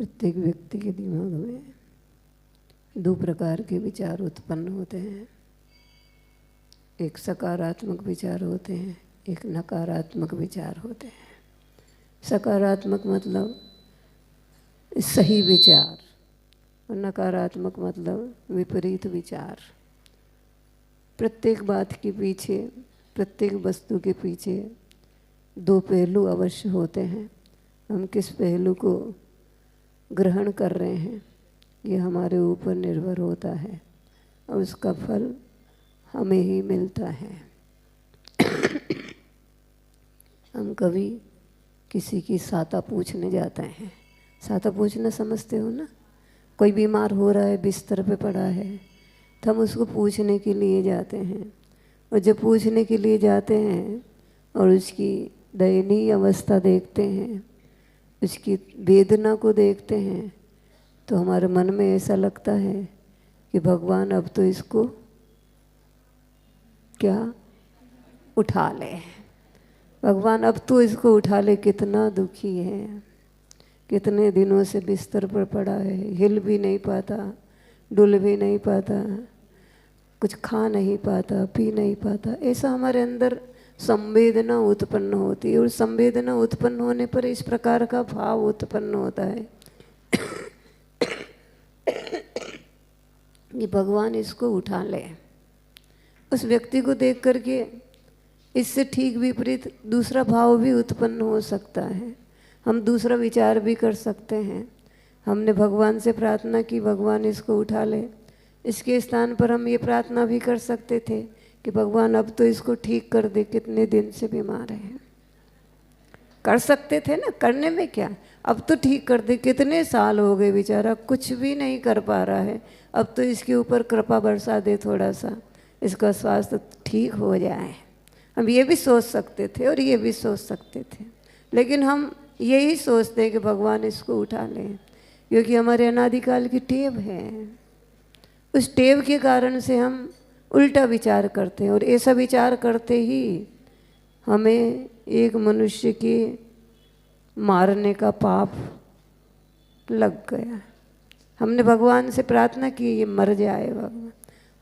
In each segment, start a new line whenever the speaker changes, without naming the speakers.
प्रत्येक व्यक्ति के दिमाग में दो प्रकार के विचार उत्पन्न होते हैं। एक सकारात्मक विचार होते हैं, एक नकारात्मक विचार होते हैं। सकारात्मक मतलब सही विचार और नकारात्मक मतलब विपरीत विचार। प्रत्येक बात के पीछे, प्रत्येक वस्तु के पीछे दो पहलू अवश्य होते हैं। हम किस पहलू को ग्रहण कर रहे हैं ये हमारे ऊपर निर्भर होता है और उसका फल हमें ही मिलता है। हम कभी किसी की साता पूछने जाते हैं। साता पूछना समझते हो ना? कोई बीमार हो रहा है, बिस्तर पे पड़ा है, तो हम उसको पूछने के लिए जाते हैं। और जब पूछने के लिए जाते हैं और उसकी दयनीय अवस्था देखते हैं, उसकी वेदना को देखते हैं, तो हमारे मन में ऐसा लगता है कि भगवान अब तो इसको क्या उठा ले, भगवान अब तो इसको उठा ले। कितना दुखी है, कितने दिनों से बिस्तर पर पड़ा है, हिल भी नहीं पाता, डुल भी नहीं पाता, कुछ खा नहीं पाता, पी नहीं पाता। ऐसा हमारे अंदर संवेदना उत्पन्न होती है और संवेदना उत्पन्न होने पर इस प्रकार का भाव उत्पन्न होता है कि भगवान इसको उठा ले। उस व्यक्ति को देख करके इससे ठीक विपरीत दूसरा भाव भी उत्पन्न हो सकता है। हम दूसरा विचार भी कर सकते हैं। हमने भगवान से प्रार्थना की भगवान इसको उठा ले, इसके स्थान पर हम ये प्रार्थना भी कर सकते थे कि भगवान अब तो इसको ठीक कर दे, कितने दिन से बीमार है। कर सकते थे ना, करने में क्या, अब तो ठीक कर दे, कितने साल हो गए बेचारा कुछ भी नहीं कर पा रहा है, अब तो इसके ऊपर कृपा बरसा दे, थोड़ा सा इसका स्वास्थ्य ठीक हो जाए। हम ये भी सोच सकते थे और ये भी सोच सकते थे, लेकिन हम यही सोचते हैं कि भगवान इसको उठा लें, क्योंकि हमारे अनादिकाल की टेव है। उस टेव के कारण से हम उल्टा विचार करते हैं और ऐसा विचार करते ही हमें एक मनुष्य के मारने का पाप लग गया। हमने भगवान से प्रार्थना की ये मर जाए भगवान।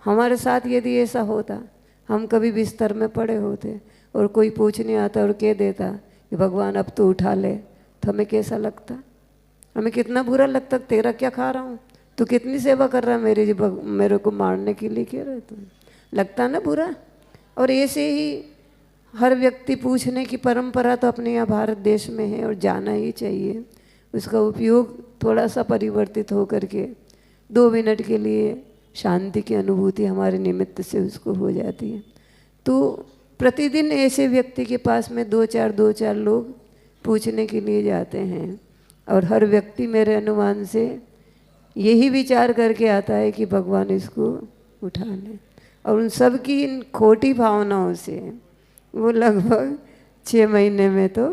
हमारे साथ यदि ऐसा होता, हम कभी बिस्तर में पड़े होते और कोई पूछने आता और कह देता कि भगवान अब तो उठा ले, तो हमें कैसा लगता? हमें कितना बुरा लगता। तेरा क्या खा रहा हूँ, तू कितनी सेवा कर रहा है मेरी, जी मेरे को मारने के लिए कह रहे तू, लगता ना बुरा। और ऐसे ही हर व्यक्ति पूछने की परंपरा तो अपने यहाँ भारत देश में है और जाना ही चाहिए। उसका उपयोग थोड़ा सा परिवर्तित हो करके 2 मिनट के लिए शांति की अनुभूति हमारे निमित्त से उसको हो जाती है। तो प्रतिदिन ऐसे व्यक्ति के पास में 2-4 लोग पूछने के लिए जाते हैं और हर व्यक्ति मेरे अनुमान से यही विचार करके आता है कि भगवान इसको उठा ले। और उन सब की इन खोटी भावनाओं से वो लगभग 6 महीने में तो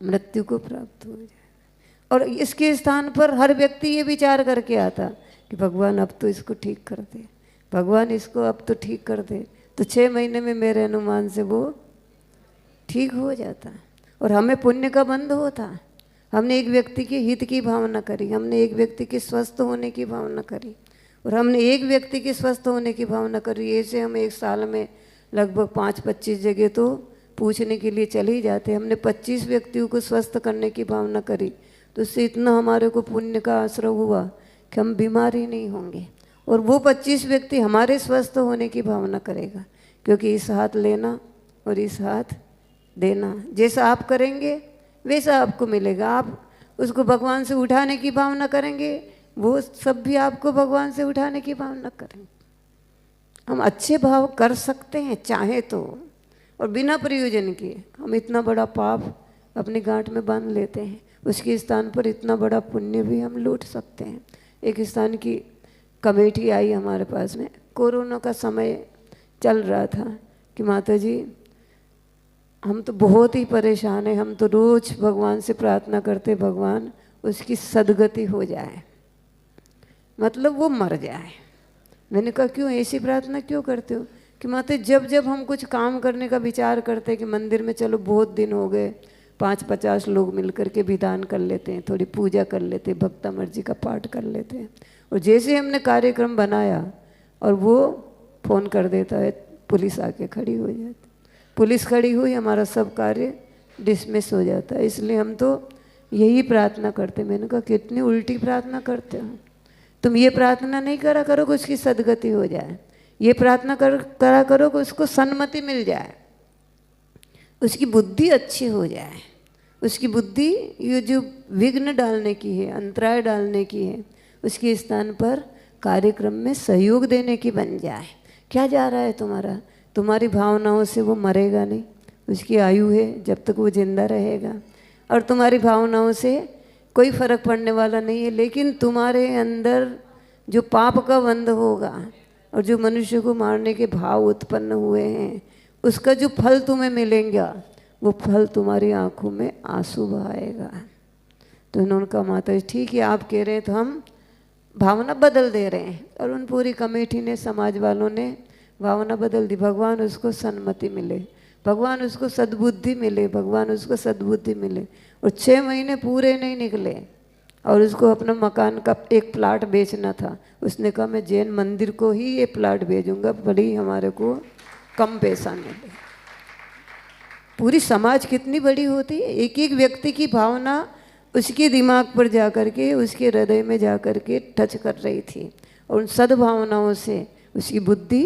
मृत्यु को प्राप्त हो जाए। और इसके स्थान पर हर व्यक्ति ये विचार करके आता कि भगवान अब तो इसको ठीक कर दे, भगवान इसको अब तो ठीक कर दे, तो 6 महीने में मेरे अनुमान से वो ठीक हो जाता और हमें पुण्य का बंध होता। हमने एक व्यक्ति के हित की भावना करी, हमने एक व्यक्ति के स्वस्थ होने की भावना करी और हमने एक व्यक्ति के स्वस्थ होने की भावना करी। ऐसे हम एक साल में लगभग 5-25 जगह तो पूछने के लिए चले ही जाते। हमने 25 व्यक्तियों को स्वस्थ करने की भावना करी, तो उससे इतना हमारे को पुण्य का आश्रय हुआ कि हम बीमार ही नहीं होंगे। और वो 25 व्यक्ति हमारे स्वस्थ होने की भावना करेगा, क्योंकि इस हाथ लेना और इस हाथ देना, जैसा आप करेंगे वैसा आपको मिलेगा। आप उसको भगवान से उठाने की भावना करेंगे, वो सब भी आपको भगवान से उठाने की भावना करेंगे। हम अच्छे भाव कर सकते हैं चाहे तो, और बिना प्रयोजन के हम इतना बड़ा पाप अपनी गांठ में बांध लेते हैं, उसके स्थान पर इतना बड़ा पुण्य भी हम लूट सकते हैं। एक स्थान की कमेटी आई हमारे पास में, कोरोना का समय चल रहा था कि माता जी हम तो बहुत ही परेशान हैं, हम तो रोज़ भगवान से प्रार्थना करते भगवान उसकी सदगति हो जाए, मतलब वो मर जाए। मैंने कहा क्यों ऐसी प्रार्थना क्यों करते हो? कि माता जब जब हम कुछ काम करने का विचार करते कि मंदिर में चलो बहुत दिन हो गए, 50 लोग मिलकर के विधान कर लेते हैं, थोड़ी पूजा कर लेते हैं, भक्तामर्जी का पाठ कर लेते हैं। और जैसे हमने कार्यक्रम बनाया और वो फ़ोन कर देता है, पुलिस आके खड़ी हो जाती, पुलिस खड़ी हुई, हमारा सब कार्य डिसमिस हो जाता है। इसलिए हम तो यही प्रार्थना करते। मैंने कहा कितनी उल्टी प्रार्थना करते हो तुम। ये प्रार्थना नहीं करा करो कि उसकी सदगति हो जाए, ये प्रार्थना करा करो कि उसको सन्मति मिल जाए, उसकी बुद्धि अच्छी हो जाए, उसकी बुद्धि ये जो विघ्न डालने की है, अंतराय डालने की है, उसके स्थान पर कार्यक्रम में सहयोग देने की बन जाए। क्या जा रहा है तुम्हारा? तुम्हारी भावनाओं से वो मरेगा नहीं, उसकी आयु है, जब तक वो जिंदा रहेगा। और तुम्हारी भावनाओं से कोई फर्क पड़ने वाला नहीं है। लेकिन तुम्हारे अंदर जो पाप का बंध होगा और जो मनुष्य को मारने के भाव उत्पन्न हुए हैं, उसका जो फल तुम्हें मिलेगा, वो फल तुम्हारी आंखों में आंसू बहाएगा। तो इन्होंने कहा माता जी ठीक है, आप कह रहे हैं तो हम भावना बदल दे रहे हैं। और उन पूरी कमेटी ने, समाज वालों ने भावना बदल दी। भगवान उसको सन्मति मिले, भगवान उसको सद्बुद्धि मिले, भगवान उसको सद्बुद्धि मिले। और 6 महीने पूरे नहीं निकले और उसको अपना मकान का एक प्लाट बेचना था। उसने कहा मैं जैन मंदिर को ही ये प्लाट भेजूंगा, भले ही हमारे को कम पैसा मिले। पूरी समाज कितनी बड़ी होती है। एक एक व्यक्ति की भावना उसके दिमाग पर जा कर के, उसके हृदय में जा कर के टच कर रही थी। और उन सद्भावनाओं से उसकी बुद्धि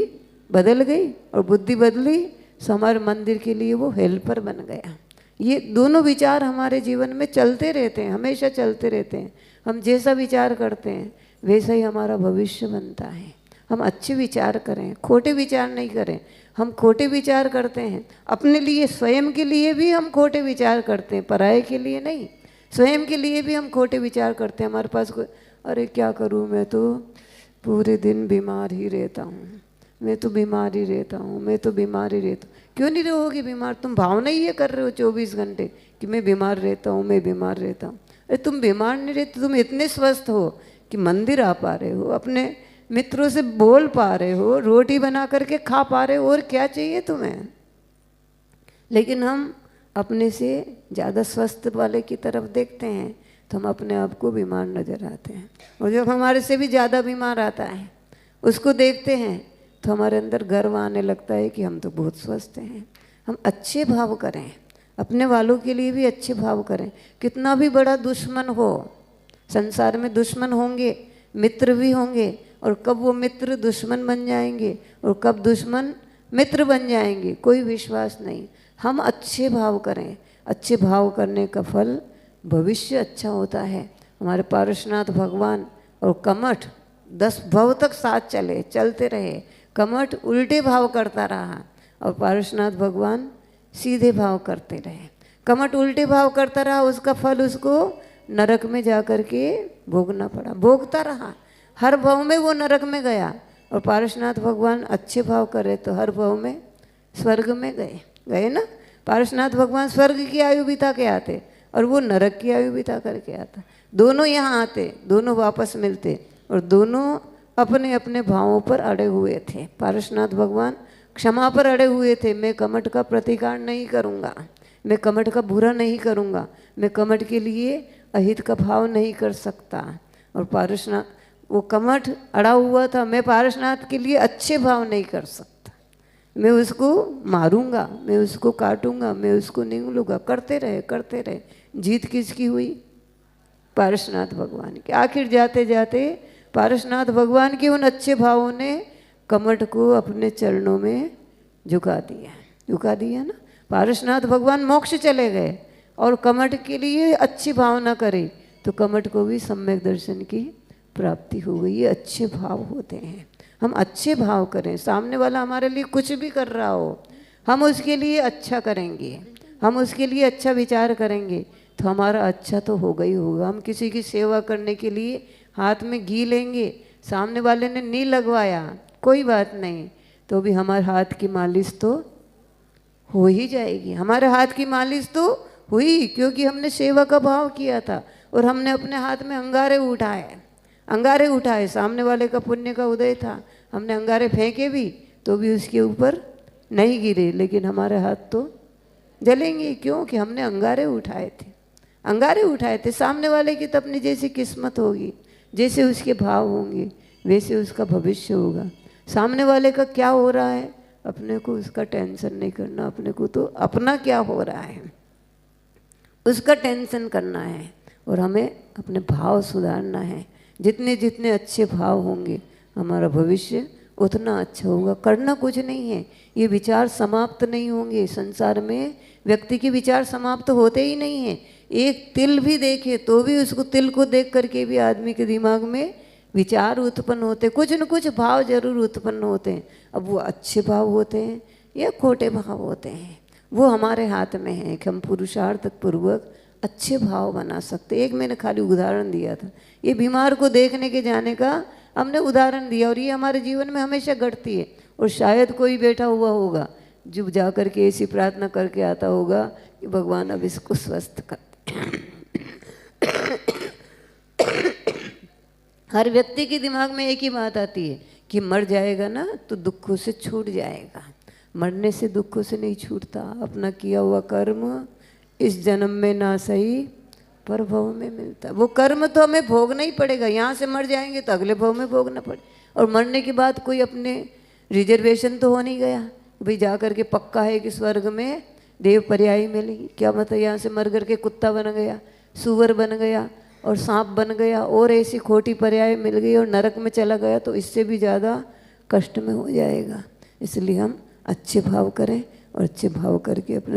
बदल गई, और बुद्धि बदली तो हमारे मंदिर के लिए वो हेल्पर बन गया। ये दोनों विचार हमारे जीवन में चलते रहते हैं, हमेशा चलते रहते हैं। हम जैसा विचार करते हैं वैसा ही हमारा भविष्य बनता है। हम अच्छे विचार करें, खोटे विचार नहीं करें। हम खोटे विचार करते हैं अपने लिए, स्वयं के लिए भी हम खोटे विचार करते हैं, पराये के लिए नहीं। स्वयं के लिए भी हम खोटे विचार करते हैं। हमारे पास कोई, अरे क्या करूँ, मैं तो पूरे दिन बीमार ही रहता हूँ, मैं तो बीमार ही रहता हूँ, मैं तो बीमार ही रहता हूँ। क्यों नहीं रहोगी बीमार? तुम भावना ही ये कर रहे हो 24 घंटे कि मैं बीमार रहता हूँ, मैं बीमार रहता हूँ। अरे तुम बीमार नहीं रहते, तुम इतने स्वस्थ हो कि मंदिर आ पा रहे हो, अपने मित्रों से बोल पा रहे हो, रोटी बना करके खा पा रहे हो, और क्या चाहिए तुम्हें? लेकिन हम अपने से ज़्यादा स्वस्थ वाले की तरफ देखते हैं तो हम अपने आप को बीमार नजर आते हैं। और जब हमारे से भी ज़्यादा बीमार आता है उसको देखते हैं तो हमारे अंदर गर्व आने लगता है कि हम तो बहुत स्वस्थ हैं। हम अच्छे भाव करें, अपने वालों के लिए भी अच्छे भाव करें। कितना भी बड़ा दुश्मन हो, संसार में दुश्मन होंगे, मित्र भी होंगे, और कब वो मित्र दुश्मन बन जाएंगे और कब दुश्मन मित्र बन जाएंगे कोई विश्वास नहीं। हम अच्छे भाव करें, अच्छे भाव करने का फल भविष्य अच्छा होता है। हमारे पारसनाथ भगवान और कमठ 10 भव तक साथ चलते रहे। कमठ उल्टे भाव करता रहा और पारसनाथ भगवान सीधे भाव करते रहे। कमठ उल्टे भाव करता रहा, उसका फल उसको नरक में जा कर के भोगना पड़ा, भोगता रहा। हर भाव में वो नरक में गया। और पारसनाथ भगवान अच्छे भाव करे तो हर भाव में स्वर्ग में गए ना। पारसनाथ भगवान स्वर्ग की आयु बिता के आते और वो नरक की आयु बिता करके आता। दोनों यहाँ आते, दोनों वापस मिलते, और दोनों अपने अपने भावों पर अड़े हुए थे। पारसनाथ भगवान क्षमा पर अड़े हुए थे। मैं कमठ का प्रतिकार नहीं करूँगा, मैं कमठ का बुरा नहीं करूँगा, मैं कमठ के लिए अहित का भाव नहीं कर सकता। और पारसनाथ, वो कमठ अड़ा हुआ था, मैं पारसनाथ के लिए अच्छे भाव नहीं कर सकता, मैं उसको मारूंगा, मैं उसको काटूंगा, मैं उसको निगलूंगा। करते रहे। जीत किसकी हुई? पारसनाथ भगवान की। आखिर जाते जाते पारसनाथ भगवान के उन अच्छे भावों ने कमठ को अपने चरणों में झुका दिया ना। पारसनाथ भगवान मोक्ष चले गए और कमठ के लिए अच्छी भावना करे तो कमठ को भी सम्यक दर्शन की प्राप्ति हो गई। ये अच्छे भाव होते हैं। हम अच्छे भाव करें, सामने वाला हमारे लिए कुछ भी कर रहा हो हम उसके लिए अच्छा करेंगे, हम उसके लिए अच्छा विचार करेंगे तो हमारा अच्छा तो होगा ही होगा। हम किसी की सेवा करने के लिए हाथ में घी लेंगे, सामने वाले ने नहीं लगवाया कोई बात नहीं, तो भी हमारे हाथ की मालिश तो हो ही जाएगी। हमारे हाथ की मालिश तो हुई क्योंकि हमने सेवा का भाव किया था और हमने अपने हाथ में अंगारे उठाए। सामने वाले का पुण्य का उदय था, हमने अंगारे फेंके भी तो भी उसके ऊपर नहीं गिरे, लेकिन हमारे हाथ तो जलेंगे क्यों? कि हमने अंगारे उठाए थे, अंगारे उठाए थे। सामने वाले की तो अपनी जैसी किस्मत होगी, जैसे उसके भाव होंगे, वैसे उसका भविष्य होगा। सामने वाले का क्या हो रहा है, अपने को उसका टेंशन नहीं करना, अपने को तो अपना क्या हो रहा है उसका टेंशन करना है। और हमें अपने भाव सुधारना है। जितने जितने अच्छे भाव होंगे हमारा भविष्य उतना अच्छा होगा। करना कुछ नहीं है, ये विचार समाप्त नहीं होंगे। संसार में व्यक्ति के विचार समाप्त होते ही नहीं हैं। एक तिल भी देखे तो भी उसको, तिल को देख करके भी आदमी के दिमाग में विचार उत्पन्न होते, कुछ न कुछ भाव जरूर उत्पन्न होते हैं। अब वो अच्छे भाव होते हैं या खोटे भाव होते हैं, वो हमारे हाथ में है कि हम पुरुषार्थ पूर्वक अच्छे भाव बना सकते। एक मैंने खाली उदाहरण दिया था, ये बीमार को देखने के जाने का हमने उदाहरण दिया, और ये हमारे जीवन में हमेशा घटती है। और शायद कोई बैठा हुआ होगा जो जा कर के ऐसी प्रार्थना करके आता होगा कि भगवान अब इसको स्वस्थ कर। हर व्यक्ति के दिमाग में एक ही बात आती है कि मर जाएगा ना तो दुखों से छूट जाएगा। मरने से दुखों से नहीं छूटता। अपना किया हुआ कर्म इस जन्म में ना सही पर भव में मिलता। वो कर्म तो हमें भोगना ही पड़ेगा। यहाँ से मर जाएंगे तो अगले भव में भोगना पड़े। और मरने के बाद कोई अपने रिजर्वेशन तो हो नहीं गया भाई जा कर के पक्का है कि स्वर्ग में देव पर्यायी मिलेगी। क्या मतलब यहाँ से मर कर के कुत्ता बन गया, सूअर बन गया और सांप बन गया और ऐसी खोटी पर्याय मिल गई और नरक में चला गया तो इससे भी ज़्यादा कष्ट में हो जाएगा। इसलिए हम अच्छे भाव करें और अच्छे भाव करके अपने